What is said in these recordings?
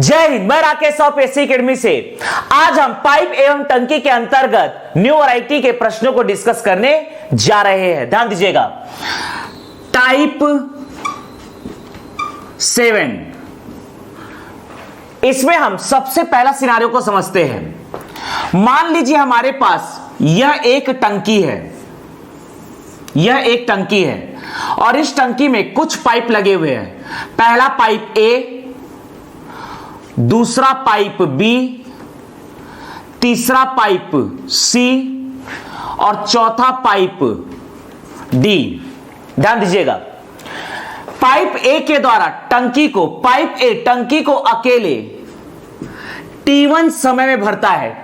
जय हिंद। मैं Rakesh SC academy से आज हम पाइप एवं टंकी के अंतर्गत न्यू वैरायटी के प्रश्नों को डिस्कस करने जा रहे हैं। ध्यान दीजिएगा। टाइप 7, इसमें हम सबसे पहला सिनारियो को समझते हैं। मान लीजिए हमारे पास यह एक टंकी है, यह एक टंकी है और इस टंकी में कुछ पाइप लगे हुए हैं। पहला पाइप ए, दूसरा पाइप बी, तीसरा पाइप सी और चौथा पाइप डी। ध्यान दीजिएगा। पाइप ए के द्वारा टंकी को अकेले T1 समय में भरता है।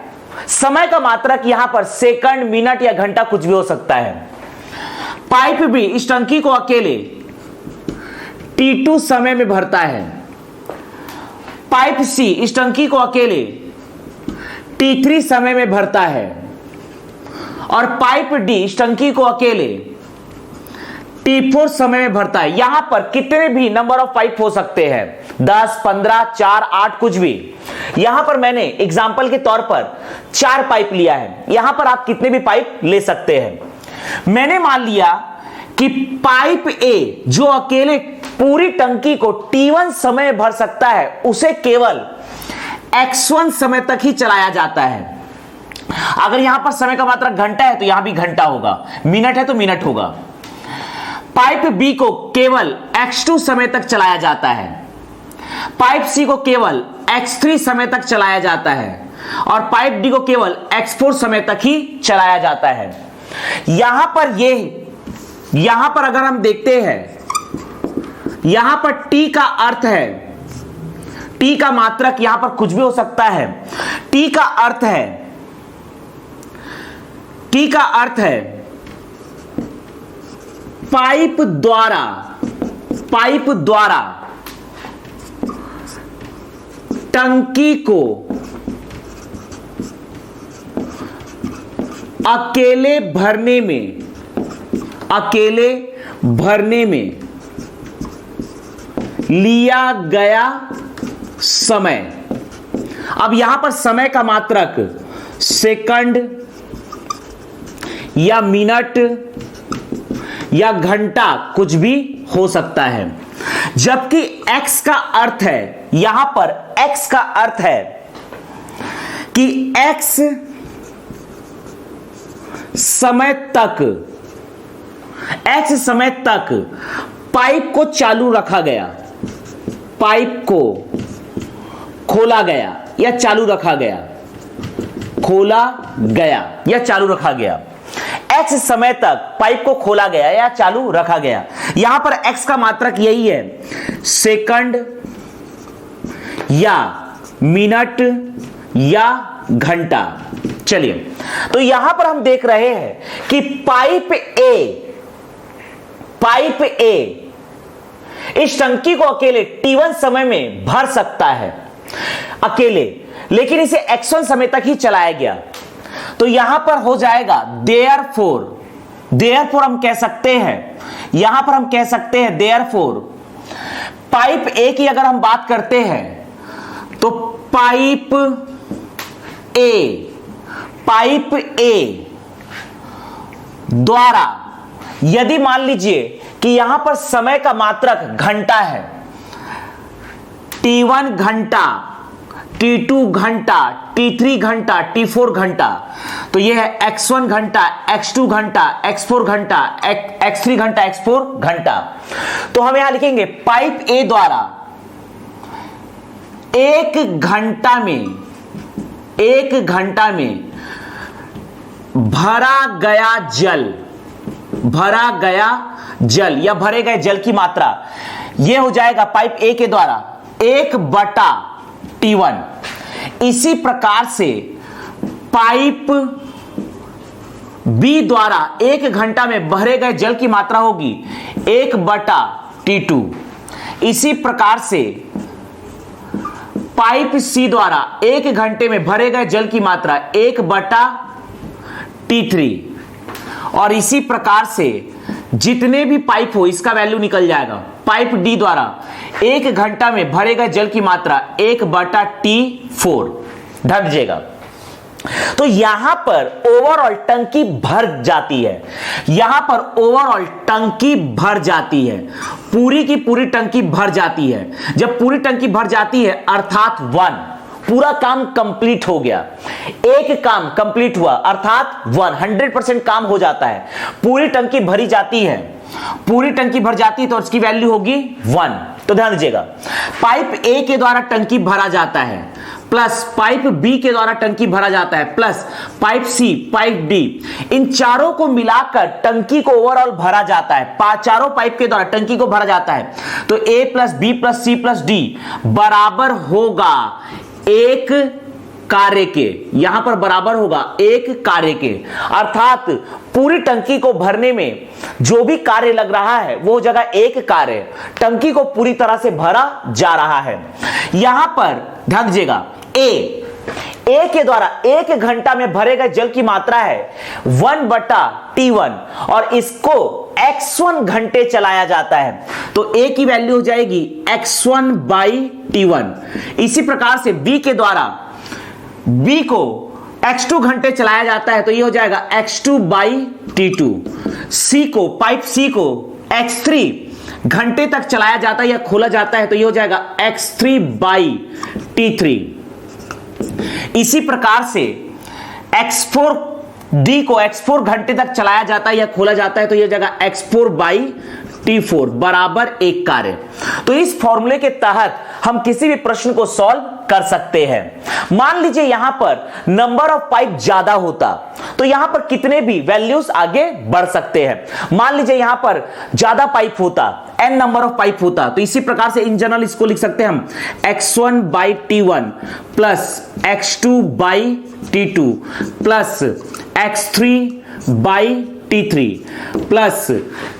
समय का मात्रक यहां पर सेकंड, मिनट या घंटा कुछ भी हो सकता है। पाइप बी इस टंकी को अकेले T2 समय में भरता है। पाइप सी इस टंकी को अकेले T3 समय में भरता है और पाइप डी इस टंकी को अकेले T4 समय में भरता है। यहां पर कितने भी नंबर ऑफ पाइप हो सकते हैं, 10, 15, 4, 8 कुछ भी। यहां पर मैंने एग्जाम्पल के तौर पर 4 पाइप लिया है। यहां पर आप कितने भी पाइप ले सकते हैं। मैंने मान लिया कि पाइप ए जो अकेले पूरी टंकी को T1 समय भर सकता है, उसे केवल X1 समय तक ही चलाया जाता है। अगर यहां पर समय का मात्रक घंटा है तो यहां भी घंटा होगा, मिनट है तो मिनट होगा। पाइप बी को केवल X2 समय तक चलाया जाता है। पाइप सी को केवल X3 समय तक चलाया जाता है और पाइप डी को केवल X4 समय तक ही चलाया जाता है। यहां पर अगर हम देखते हैं, यहां पर T का अर्थ है, T का मात्रक यहां पर कुछ भी हो सकता है। T का अर्थ है पाइप द्वारा टंकी को अकेले भरने में लिया गया समय। अब यहां पर समय का मात्रक सेकंड या मिनट या घंटा कुछ भी हो सकता है। जबकि X का अर्थ है, यहां पर X का अर्थ है कि X समय तक पाइप को चालू रखा गया, पाइप को खोला गया या चालू रखा गया, खोला गया या चालू रखा गया। X समय तक पाइप को खोला गया या चालू रखा गया। यहां पर X का मात्रक यही है, सेकंड या मिनट या घंटा। चलिए, तो यहां पर हम देख रहे हैं कि पाइप ए इस टंकी को अकेले T1 समय में भर सकता है अकेले, लेकिन इसे X1 समय तक ही चलाया गया। तो यहां पर हो जाएगा देयरफॉर हम कह सकते हैं, यहां पर हम कह सकते हैं देयरफॉर पाइप ए की अगर हम बात करते हैं तो पाइप ए द्वारा, यदि मान लीजिए कि यहां पर समय का मात्रक घंटा है, T1 घंटा, T2 घंटा, T3 घंटा, T4 घंटा, तो यह है X1 घंटा, X2 घंटा, X4 घंटा, X3 घंटा, X4 घंटा। तो हम यहां लिखेंगे पाइप ए द्वारा एक घंटा में भरा गया जल या भरे गए जल की मात्रा, यह हो जाएगा पाइप ए के द्वारा 1/T1। इसी प्रकार से पाइप बी द्वारा 1 घंटा में भरे गए जल की मात्रा होगी 1/T2। इसी प्रकार से पाइप सी द्वारा 1 घंटे में भरे गए जल की मात्रा 1/T3 और इसी प्रकार से जितने भी पाइप हो इसका वैल्यू निकल जाएगा। पाइप डी द्वारा 1 घंटा में भरे गए जल की मात्रा 1/T4। ध्यान दीजिएगा, तो यहां पर ओवरऑल टंकी भर जाती है, यहां पर ओवरऑल टंकी भर जाती है, पूरी की पूरी टंकी भर जाती है। जब पूरी टंकी भर जाती है अर्थात 1, पूरा काम कंप्लीट हो गया, एक काम कंप्लीट हुआ अर्थात 100% काम हो जाता है। पूरी टंकी भरी जाती है, पूरी टंकी भर जाती है तो उसकी वैल्यू होगी 1। तो ध्यान दीजिएगा, पाइप ए के द्वारा टंकी भरा जाता है प्लस पाइप बी के द्वारा टंकी भरा जाता है plus pipe C, pipe D, इन चारों को मिलाकर टंकी को ओवरऑल भरा जाता है। चारों पाइप के द्वारा टंकी को भरा जाता है तो A plus B plus C plus D बराबर होगा 1 कार्य के, यहां पर बराबर होगा 1 कार्य के, अर्थात पूरी टंकी को भरने में जो भी कार्य लग रहा है वो जगह 1 कार्य, टंकी को पूरी तरह से भरा जा रहा है। यहां पर ध्यान दीजिएगा, ए के द्वारा 1 घंटा में भरे गए जल की मात्रा है 1/T1 और इसको x1 घंटे चलाया जाता है तो ए की वैल्यू हो जाएगी x1/T1। इसी प्रकार से बी के द्वारा बी को x2 घंटे चलाया जाता है तो ये हो जाएगा x2/T2। सी को, पाइप सी को x3 घंटे तक चलाया जाता है या खोला जाता है तो ये हो जाएगा x3/T3। इसी प्रकार से x4 डी को x4 घंटे तक चलाया जाता है या खोला जाता है तो ये हो जाएगा x4/T4 बराबर 1 कार्य। तो इस फॉर्मूले के तहत हम किसी भी प्रश्न को सॉल्व कर सकते हैं। मान लीजिए यहां पर नंबर ऑफ पाइप ज्यादा होता तो यहां पर कितने भी वैल्यूज आगे बढ़ सकते हैं। मान लीजिए यहां पर ज्यादा पाइप होता, n नंबर ऑफ पाइप होता तो इसी प्रकार से इन जनरल इसको लिख सकते हैं हम x1/T1 plus x2/T2 plus x3/T3 plus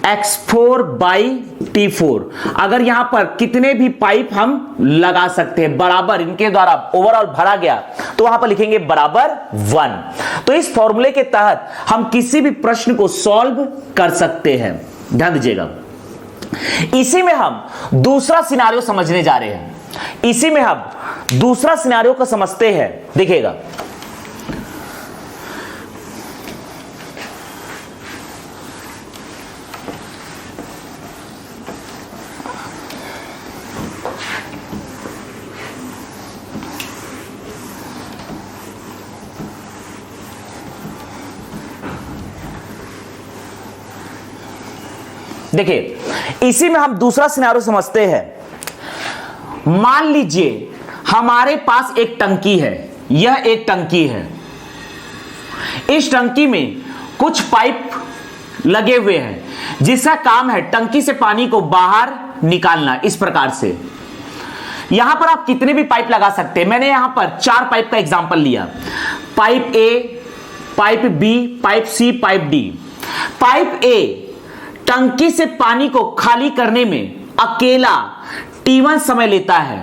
x4/T4। अगर यहां पर कितने भी पाइप हम लगा सकते हैं बराबर इनके द्वारा ओवरऑल भरा गया तो वहां पर लिखेंगे बराबर 1। तो इस फॉर्मूले के तहत हम किसी भी प्रश्न को सॉल्व कर सकते हैं। ध्यान दीजिएगा, इसी में हम दूसरा सिनेरियो समझने जा रहे हैं। इसी में हम दूसरा सिनेरियो को समझते हैं। देखिएगा, देखिए इसी में हम दूसरा सिनेरियो समझते हैं। मान लीजिए हमारे पास एक टंकी है, यह एक टंकी है, इस टंकी में कुछ पाइप लगे हुए हैं जिसका काम है टंकी से पानी को बाहर निकालना। इस प्रकार से यहां पर आप कितने भी पाइप लगा सकते हैं। मैंने यहां पर 4 पाइप का एग्जांपल लिया, pipe A, pipe B, pipe C, pipe D. Pipe A टंकी से पानी को खाली करने में अकेला T1 समय लेता है,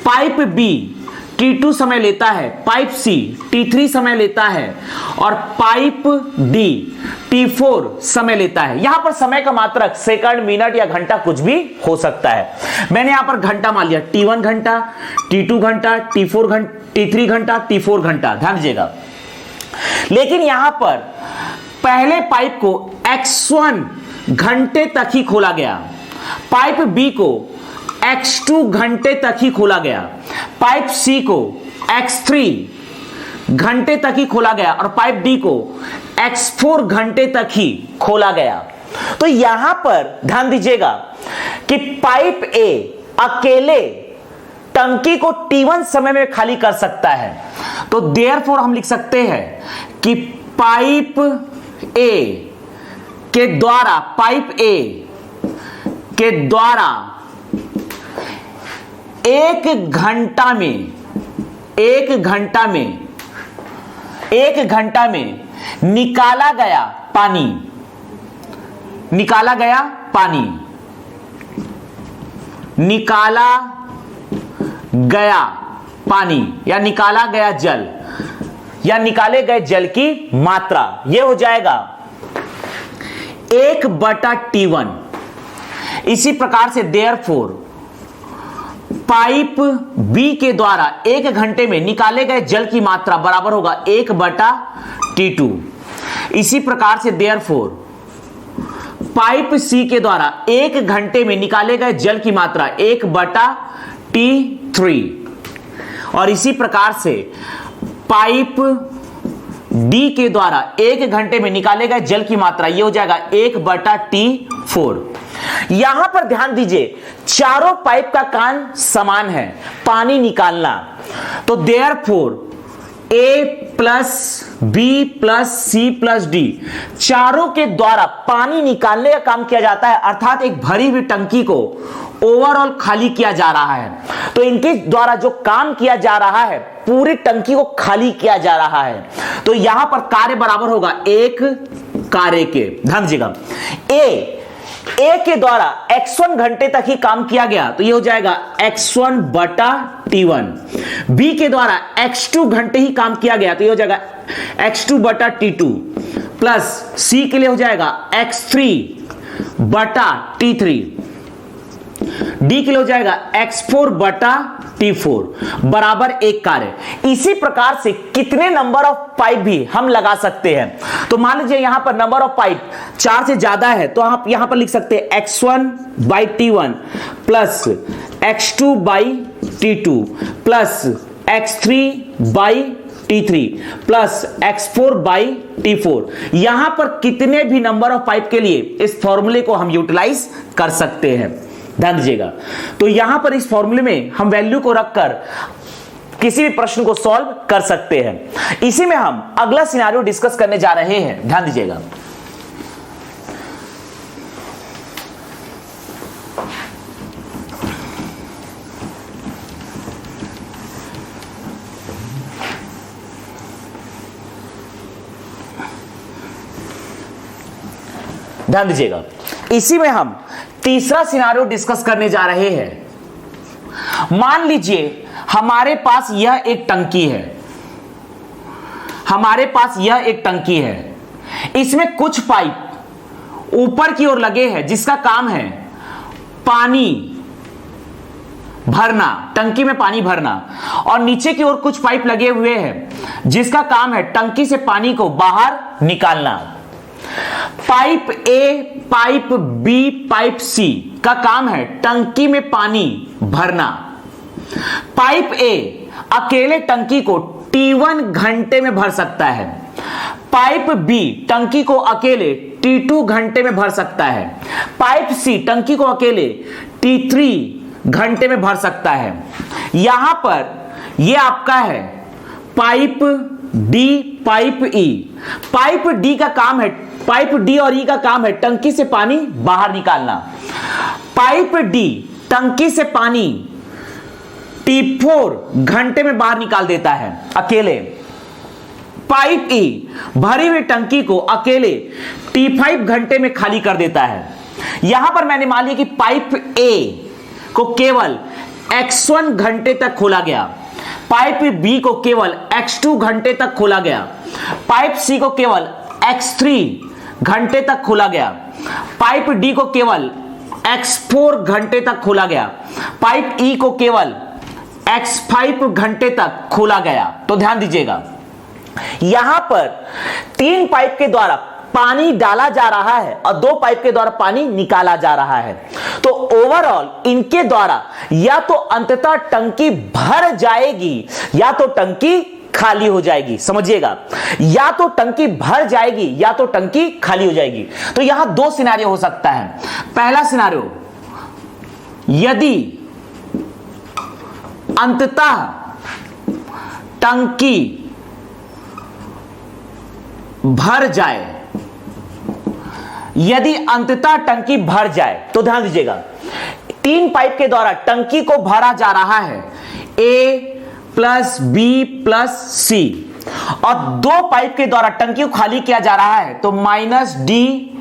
पाइप बी T2 समय लेता है, पाइप सी T3 समय लेता है और पाइप डी T4 समय लेता है। यहां पर समय का मात्रक सेकंड, मिनट या घंटा कुछ भी हो सकता है। मैंने यहां पर घंटा मान लिया, T1 घंटा, T2 घंटा, T4 घंटा, T3 घंटा, T4 घंटा। ध्यान दीजिएगा, लेकिन यहां पर पहले पाइप को x1 घंटे तक ही खोला गया, पाइप बी को x2 घंटे तक ही खोला गया, पाइप सी को x3 घंटे तक ही खोला गया और पाइप डी को x4 घंटे तक ही खोला गया। तो यहां पर ध्यान दीजिएगा कि पाइप ए अकेले टंकी को T1 समय में खाली कर सकता है। तो देयरफॉर हम लिख सकते हैं कि पाइप ए के द्वारा, पाइप ए के द्वारा 1 घंटा में निकाला गया पानी या निकाला गया जल या निकाले गए जल की मात्रा, यह हो जाएगा 1/T1। इसी प्रकार से देयरफॉर पाइप बी के द्वारा 1 घंटे में निकाले गए जल की मात्रा बराबर होगा 1/T2। इसी प्रकार से देयरफॉर पाइप सी के द्वारा 1 घंटे में निकाले गए जल की मात्रा 1/T3। और इसी प्रकार से पाइप डी के द्वारा 1 घंटे में निकाले गए जल की मात्रा ये हो जाएगा 1/T4। यहां पर ध्यान दीजिए, चारों पाइप का काम समान है, पानी निकालना। तो therefore A plus B plus C plus D चारों के द्वारा पानी निकालने का काम किया जाता है, अर्थात एक भरी हुई टंकी को ओवरऑल खाली किया जा रहा है। तो इनके द्वारा जो काम किया जा रहा है, पूरी टंकी को खाली किया जा रहा है। तो यहां पर कार्य बराबर होगा 1 कार्य के। ध्यान दीजिएगा, ए के द्वारा x1 घंटे तक ही काम किया गया, तो ये हो जाएगा x1/T1। बी के द्वारा x2 घंटे ही काम किया गया, तो ये हो जाएगा x2/T2। प्लस सी के लिए हो जाएगा x3/T3। डी के लिए हो जाएगा x4/T4 बराबर 1 कार्य। इसी प्रकार से कितने नंबर ऑफ पाइप भी हम लगा सकते हैं। तो मान लीजिए यहां पर नंबर ऑफ पाइप 4 से ज्यादा है, तो आप यहां पर लिख सकते हैं x1/T1 plus x2/T2 plus x3/T3 plus x4/T4। यहां पर कितने भी नंबर ऑफ पाइप के लिए इस फॉर्मूले को हम यूटिलाइज कर सकते हैं। ध्यान दीजिएगा, तो यहां पर इस फॉर्मूले में हम वैल्यू को रखकर किसी भी प्रश्न को सॉल्व कर सकते हैं। इसी में हम अगला सिनेरियो डिस्कस करने जा रहे हैं। ध्यान दीजिएगा, ध्यान दीजिएगा, इसी में हम तीसरा सिनेरियो डिस्कस करने जा रहे हैं। मान लीजिए हमारे पास यह एक टंकी है, हमारे पास यह एक टंकी है, इसमें कुछ पाइप ऊपर की ओर लगे हैं जिसका काम है पानी भरना, टंकी में पानी भरना, और नीचे की ओर कुछ पाइप लगे हुए हैं जिसका काम है टंकी से पानी को बाहर निकालना। Pipe A, pipe B, pipe C का काम है टंकी में पानी भरना। पाइप ए अकेले टंकी को T1 घंटे में भर सकता है। पाइप बी टंकी को अकेले T2 घंटे में भर सकता है। पाइप सी टंकी को अकेले T3 घंटे में भर सकता है। यहां पर यह आपका है पाइप डी, पाइप ई। पाइप डी का काम है, पाइप डी और ई का काम है टंकी से पानी बाहर निकालना। पाइप डी टंकी से पानी T4 घंटे में बाहर निकाल देता है अकेले। पाइप ई भरी हुई टंकी को अकेले T5 घंटे में खाली कर देता है। यहां पर मैंने मान लिया कि पाइप ए को केवल x1 घंटे तक खोला गया, पाइप बी को केवल x2 घंटे तक खोला गया, पाइप सी को केवल x3 घंटे तक खोला गया, पाइप डी को केवल x4 घंटे तक खोला गया, पाइप ई को केवल x5 घंटे तक खोला गया। तो ध्यान दीजिएगा, यहां पर 3 पाइप के द्वारा पानी डाला जा रहा है और 2 पाइप के द्वारा पानी निकाला जा रहा है। तो ओवरऑल इनके द्वारा या तो अंततः टंकी भर जाएगी या तो टंकी खाली हो जाएगी। समझिएगा, या तो टंकी भर जाएगी या तो टंकी खाली हो जाएगी। तो यहां 2 सिनेरियो हो सकता है। पहला सिनेरियो, यदि अंततः टंकी भर जाए, यदि अंततः टंकी भर जाए, तो ध्यान दीजिएगा 3 पाइप के द्वारा टंकी को भरा जा रहा है ए प्लस बी प्लस सी, और 2 पाइप के द्वारा टंकी को खाली किया जा रहा है तो माइनस डी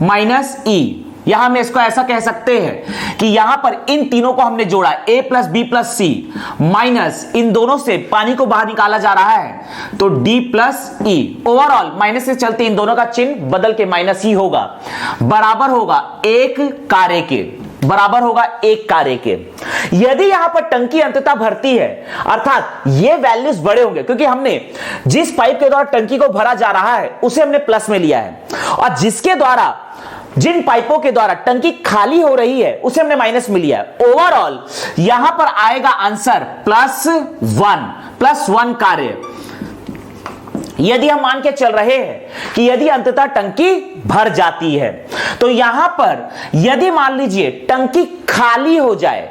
माइनस ई। यहां हम इसको ऐसा कह सकते हैं कि यहां पर इन तीनों को हमने जोड़ा, ए प्लस बी प्लस सी माइनस इन दोनों से पानी को बाहर निकाला जा रहा है तो डी प्लस ई। ओवरऑल माइनस से चलते इन दोनों का चिन्ह बदल के माइनस ही होगा, बराबर होगा 1 कार्य के। बराबर होगा 1 कार्य के। यदि यहां पर टंकी अंततः भरती है, अर्थात ये वैल्यूज बड़े होंगे, क्योंकि हमने जिस पाइप के द्वारा टंकी को भरा जा रहा है उसे हमने प्लस में लिया है, और जिन पाइपों के द्वारा टंकी खाली हो रही है उसे हमने माइनस में लिया है। ओवरऑल यहां पर आएगा आंसर +1 कार्य। यदि हम मान के चल रहे हैं कि यदि अंततः टंकी भर जाती है, तो यहां पर यदि मान लीजिए टंकी खाली हो जाए,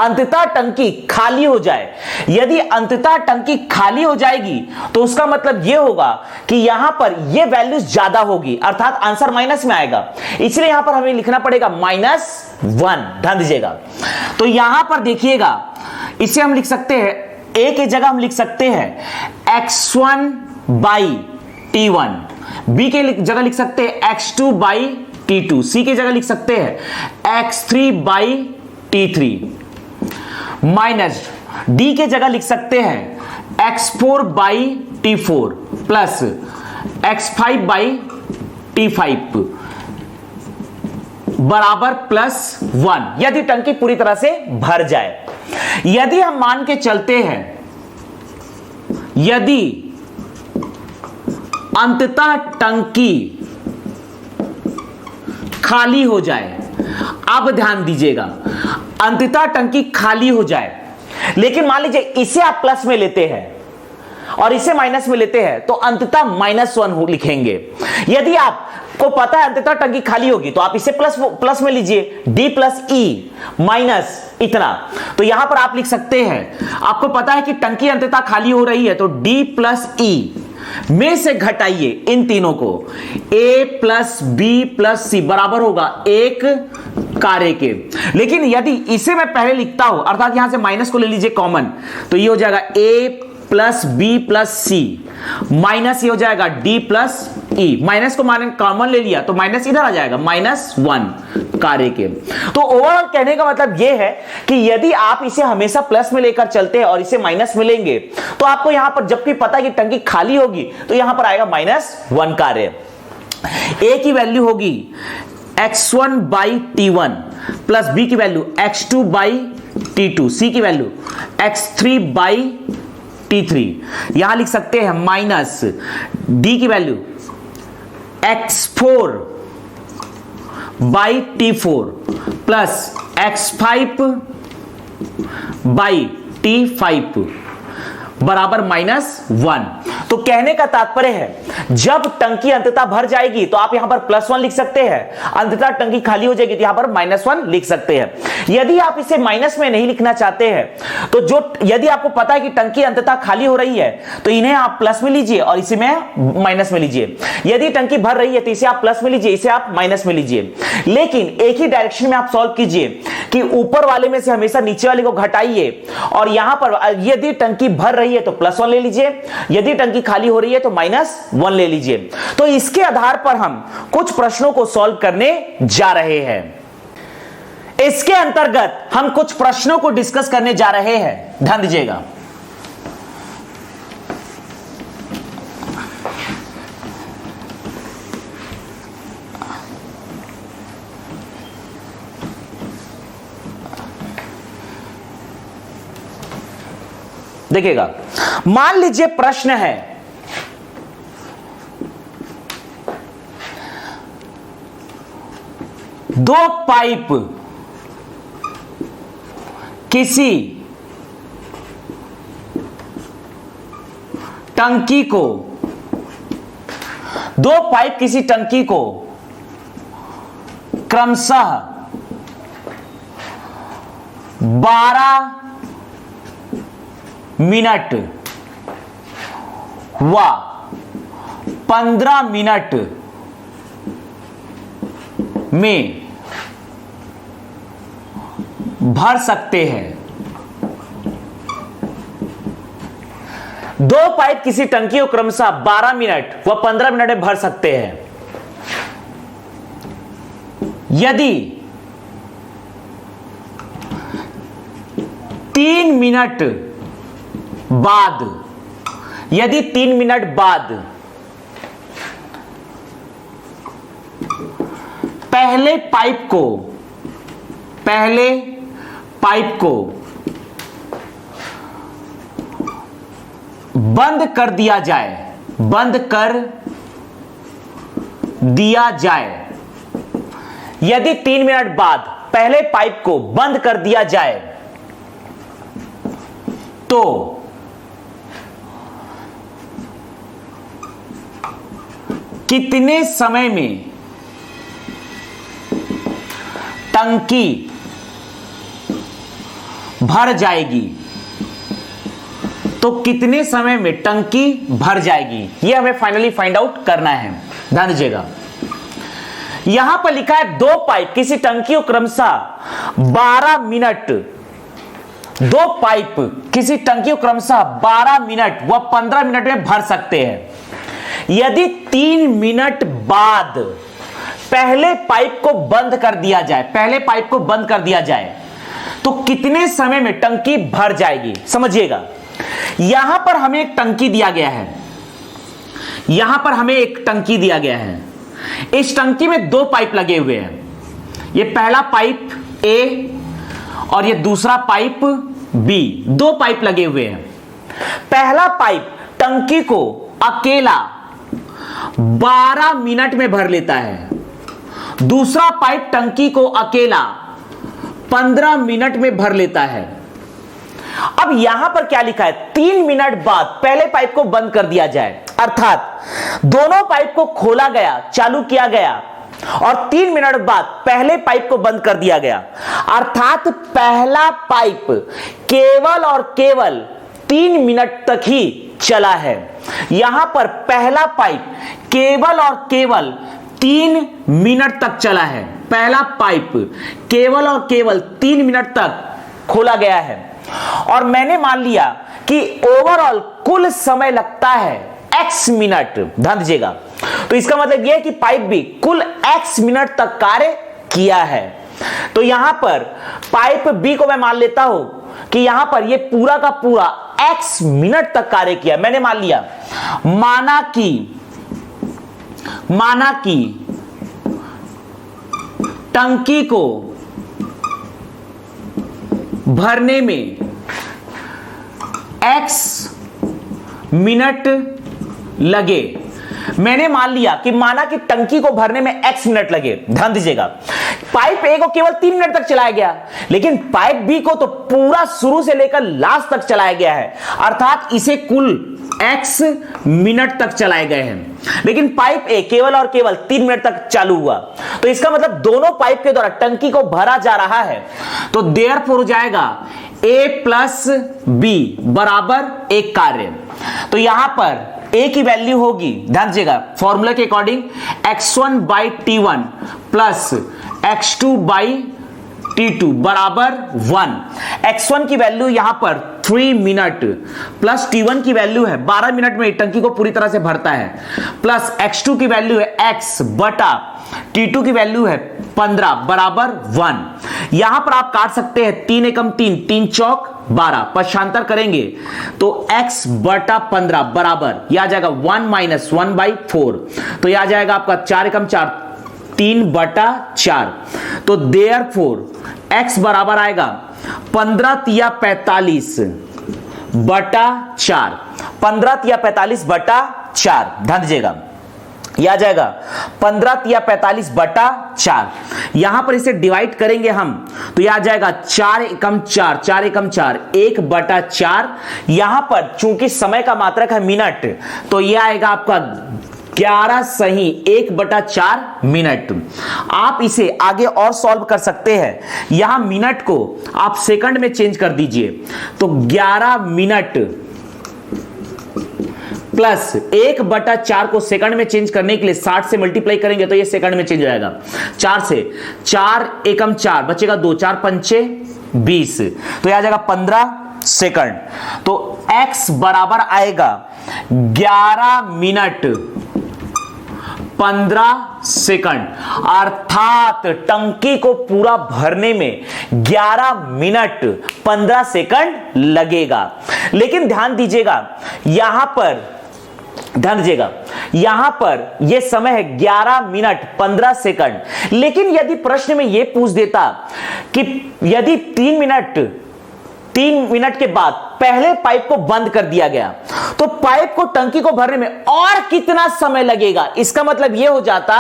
अंततः टंकी खाली हो जाए, यदि अंततः टंकी खाली हो जाएगी तो उसका मतलब यह होगा कि यहां पर यह वैल्यूज ज्यादा होगी, अर्थात आंसर माइनस में आएगा। इसलिए यहां पर हमें लिखना पड़ेगा -1। ध्यान दीजिएगा। तो यहां पर देखिएगा, इसे हम लिख सकते हैं, ए की जगह हम लिख सकते हैं x1/t1, बी के जगह लिख सकते हैं x2/t2, सी की जगह लिख सकते हैं x3/t3, माइनस डी के जगह लिख सकते हैं x4/t4 प्लस x5/t5 बराबर +1, यदि टंकी पूरी तरह से भर जाए। यदि हम मान के चलते हैं, यदि अंततः टंकी खाली हो जाए, अब ध्यान दीजिएगा, अंततः टंकी खाली हो जाए, लेकिन मान लीजिए इसे आप प्लस में लेते हैं और इसे माइनस में लेते हैं, तो अंततः -1 लिखेंगे। यदि आपको पता है अंततः टंकी खाली होगी तो आप इसे प्लस में लीजिए, d+e माइनस इतना, तो यहां पर आप लिख सकते हैं, आपको पता है कि टंकी अंततः खाली हो रही है, तो d+e में से घटाइए इन तीनों को, a+b+c बराबर होगा 1 कार्य के। लेकिन यदि इसे मैं पहले लिखता हूं, अर्थात यहां से माइनस को ले लीजिए कॉमन, तो ये हो जाएगा a+b+c माइनस ये हो जाएगा d+e, माइनस को माने कॉमन ले लिया तो माइनस इधर आ जाएगा -1 कार्य के। तो ओवरऑल कहने का मतलब यह है कि यदि आप इसे हमेशा प्लस में लेकर चलते हैं और इसे माइनस में लेंगे, तो आपको यहां पर जबकि पता है कि टंकी खाली होगी, तो यहां पर आएगा -1 कार्य। ए की वैल्यू होगी x1/t1 प्लस बी की वैल्यू x2/t2, सी की वैल्यू x3/t3, यहां लिख सकते हैं माइनस डी की वैल्यू x4/t4 प्लस x5/t5 बराबर -1। तो कहने का तात्पर्य है, जब टंकी अंततः भर जाएगी तो आप यहां पर +1 लिख सकते हैं, अंततः टंकी खाली हो जाएगी तो यहां पर -1 लिख सकते हैं। यदि आप इसे माइनस में नहीं लिखना चाहते हैं, तो यदि आपको पता है कि टंकी अंततः खाली हो रही है, तो इन्हें आप प्लस में लीजिए और इसे में माइनस में लीजिए। यदि टंकी भर रही है तो इसे आप प्लस में लीजिए, इसे आप माइनस में लीजिए। लेकिन एक ही डायरेक्शन में आप सॉल्व कीजिए कि ऊपर वाले में से हमेशा नीचे वाले को घटाइए, और यहां पर यदि टंकी भर रही है तो +1 ले लीजिए, यदि टंकी खाली हो रही है तो -1 ले लीजिए। तो इसके आधार पर हम कुछ प्रश्नों को सॉल्व करने जा रहे हैं। इसके अंतर्गत हम कुछ प्रश्नों को डिस्कस करने जा रहे हैं, ध्यान दीजिएगा। देखिएगा, मान लीजिए प्रश्न है, दो पाइप किसी टंकी को क्रमशः 12 मिनट व 15 मिनट में भर सकते हैं। दो पाइप किसी टंकी को क्रमशः 12 मिनट व 15 मिनट में भर सकते हैं। यदि 3 मिनट बाद पहले पहले पाइप को बंद कर दिया जाए, बंद कर दिया जाए। यदि 3 मिनट बाद पहले पाइप को बंद कर दिया जाए तो कितने समय में टंकी भर जाएगी? तो कितने समय में टंकी भर जाएगी, यह हमें फाइनली फाइंड आउट करना है। ध्यान दीजिएगा, यहां पर लिखा है 2 पाइप किसी टंकी को क्रमशः 12 मिनट, 2 पाइप किसी टंकी को क्रमशः 12 मिनट व 15 मिनट में भर सकते हैं। यदि 3 मिनट बाद पहले पाइप को बंद कर दिया जाए, पहले पाइप को बंद कर दिया जाए तो कितने समय में टंकी भर जाएगी? समझिएगा, यहां पर हमें एक टंकी दिया गया है, यहां पर हमें एक टंकी दिया गया है। इस टंकी में 2 पाइप लगे हुए हैं, ये पहला पाइप ए और ये दूसरा पाइप बी, 2 पाइप लगे हुए हैं। पहला पाइप टंकी को अकेला 12 मिनट में भर लेता है, दूसरा पाइप टंकी को अकेला 15 मिनट में भर लेता है। अब यहां पर क्या लिखा है? 3 मिनट बाद पहले पाइप को बंद कर दिया जाए, अर्थात दोनों पाइप को खोला गया, चालू किया गया और 3 मिनट बाद पहले पाइप को बंद कर दिया गया, अर्थात पहला पाइप केवल और केवल 3 मिनट तक ही चला है। यहां पर पहला पाइप केवल और केवल 3 मिनट तक चला है, पहला पाइप केवल और केवल 3 मिनट तक खोला गया है और मैंने मान लिया कि ओवरऑल कुल समय लगता है x मिनट। ध्यान दीजिएगा, तो इसका मतलब यह है कि पाइप भी कुल x मिनट तक कार्य किया है। तो यहां पर पाइप बी को मैं मान लेता हूं कि यहां पर यह पूरा का पूरा x मिनट तक कार्य किया। मैंने मान लिया, माना कि टंकी को भरने में x मिनट लगे। मैंने मान लिया कि माना कि टंकी को भरने में x मिनट लगे। ध्यान दीजिएगा, पाइप ए को केवल 3 मिनट तक चलाया गया, लेकिन पाइप बी को तो पूरा शुरू से लेकर लास्ट तक चलाया गया है, अर्थात इसे कुल x मिनट तक चलाए गए हैं। लेकिन पाइप ए केवल और केवल 3 मिनट तक चालू हुआ, तो इसका मतलब दोनों पाइप के द्वारा टंकी को भरा जा रहा है। तो देयरफॉर हो जाएगा a प्लस बी बराबर एक कार्य। तो यहां पर a की वैल्यू होगी, ध्यान दीजिएगा फॉर्मूला के according, x1 by t1 plus x2 by t2 बराबर 1। x1 की वैल्यू यहां पर 3 मिनट प्लस t1 की वैल्यू है 12 मिनट में टंकी को पूरी तरह से भरता है, प्लस x2 की वैल्यू है x बटा t2 की वैल्यू है 15 बराबर 1। यहां पर आप काट सकते हैं 3 एकम 3, 3 चौक 12, पश्चांतर करेंगे तो x बटा 15 बराबर यह आ जाएगा 1 माइनस 1 बाई 4। तो यह आ जाएगा आपका 4 एकम 4, 3 बटा 4। तो देयरफॉर x बराबर आएगा 15 तिया 45 बटा 4, 15 तिया 45 बटा 4। ध्यान दीजिएगा, यह आ जाएगा 15 तिया 45 बटा 4। यहां पर इसे डिवाइड करेंगे हम तो यह आ जाएगा 4 एकम 4, 4 एकम 4, 1 बटा 4। यहां पर चूंकि समय का मात्रक है मिनट, तो यह आएगा आपका 11 सही 1 बटा 4 मिनट। आप इसे आगे और सॉल्व कर सकते हैं, यहां मिनट को आप सेकंड में चेंज कर दीजिए, तो 11 मिनट प्लस 1 बटा 4 को सेकंड में चेंज करने के लिए 60 से मल्टीप्लाई करेंगे तो ये सेकंड में चेंज हो जाएगा। 4 से 4 एकम 4 बचेगा 2, 4 पंचे 20, तो यह आ जाएगा 15 सेकंड। तो x बराबर आएगा 11 मिनट 15 सेकंड, अर्थात टंकी को पूरा भरने में 11 मिनट 15 सेकंड लगेगा। लेकिन ध्यान दीजिएगा, यहां पर ध्यान दीजिएगा, यहां पर यह समय है 11 मिनट 15 सेकंड। लेकिन यदि प्रश्न में यह पूछ देता कि यदि 3 मिनट के बाद पहले पाइप को बंद कर दिया गया तो पाइप को टंकी को भरने में और कितना समय लगेगा, इसका मतलब यह हो जाता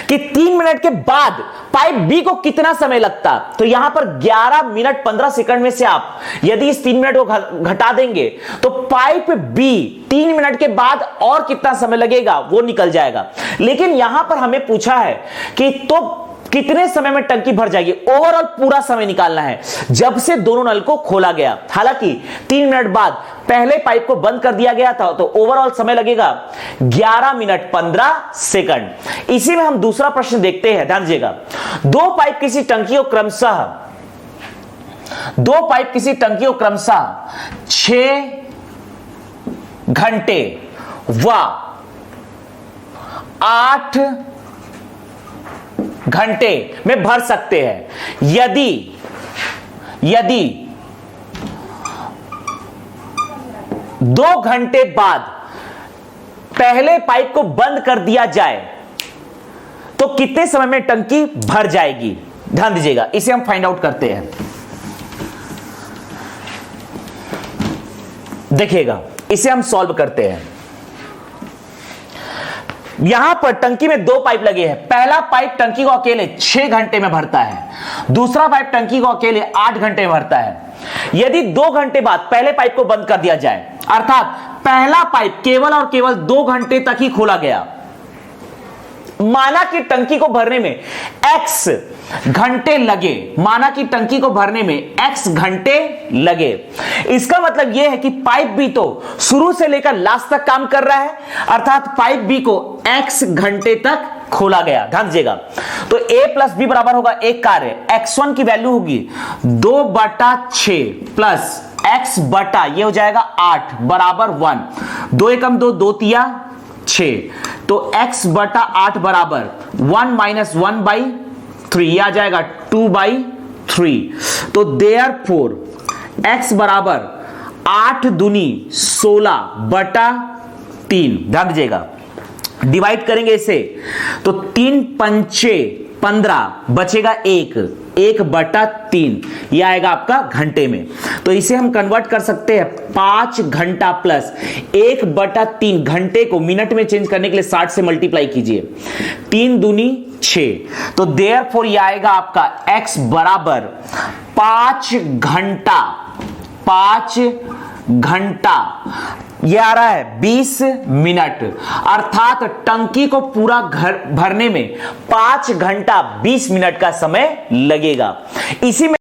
कि 3 मिनट के बाद पाइप बी को कितना समय लगता। तो यहां पर 11 मिनट 15 सेकंड में से आप यदि इस 3 मिनट को घटा देंगे तो पाइप बी 3 मिनट के बाद और कितना समय लगेगा वो निकल जाएगा। लेकिन यहां पर हमें पूछा है कि तो कितने समय में टंकी भर जाएगी, ओवरऑल पूरा समय निकालना है जब से दोनों नल को खोला गया। हालांकि 3 मिनट बाद पहले पाइप को बंद कर दिया गया था तो ओवरऑल समय लगेगा 11 मिनट 15 सेकंड। इसी में हम दूसरा प्रश्न देखते हैं, ध्यान दीजिएगा। दो पाइप किसी टंकी को क्रमशः 6 घंटे व 8 घंटे में भर सकते हैं। यदि 2 घंटे बाद पहले पाइप को बंद कर दिया जाए तो कितने समय में टंकी भर जाएगी। ध्यान दीजिएगा, इसे हम फाइंड आउट करते हैं। देखिएगा, इसे हम सॉल्व करते हैं। यहां पर टंकी में 2 पाइप लगे हैं। पहला पाइप टंकी को अकेले 6 घंटे में भरता है, दूसरा पाइप टंकी को अकेले 8 घंटे में भरता है। यदि 2 घंटे बाद पहले पाइप को बंद कर दिया जाए, अर्थात पहला पाइप केवल और केवल 2 घंटे तक ही खोला गया, माना कि टंकी को भरने में x घंटे लगे, इसका मतलब यह है कि पाइप बी तो शुरू से लेकर लास्ट तक काम कर रहा है, अर्थात पाइप बी को x घंटे तक खोला गया। ध्यान दीजिएगा, तो a प्लस बी बराबर होगा एक कार्य, x1 की वैल्यू होगी 2/6 प्लस x बटा ये हो जाएगा 8 बराबर 1, 2 एकम 2, 2 तिया 6, तो x बटा 8 बराबर 1 माइनस 1/3, यह आ जाएगा 2/3। तो देयरफॉर x बराबर 8 दूनी 16 बटा 3। ध्यान दीजिएगा, डिवाइड करेंगे इसे तो 3 पंचे 15, बचेगा 1 बटा 3, यह आएगा आपका घंटे में। तो इसे हम कन्वर्ट कर सकते हैं 5 घंटा प्लस 1 बटा 3, घंटे को मिनट में चेंज करने के लिए 60 से मल्टीप्लाई कीजिए, 3 दूनी 6, तो देयरफॉर यह आएगा आपका x बराबर 5 घंटा, यह आ रहा है 20 मिनट, अर्थात टंकी को पूरा भरने में 5 घंटा 20 मिनट का समय लगेगा। इसी में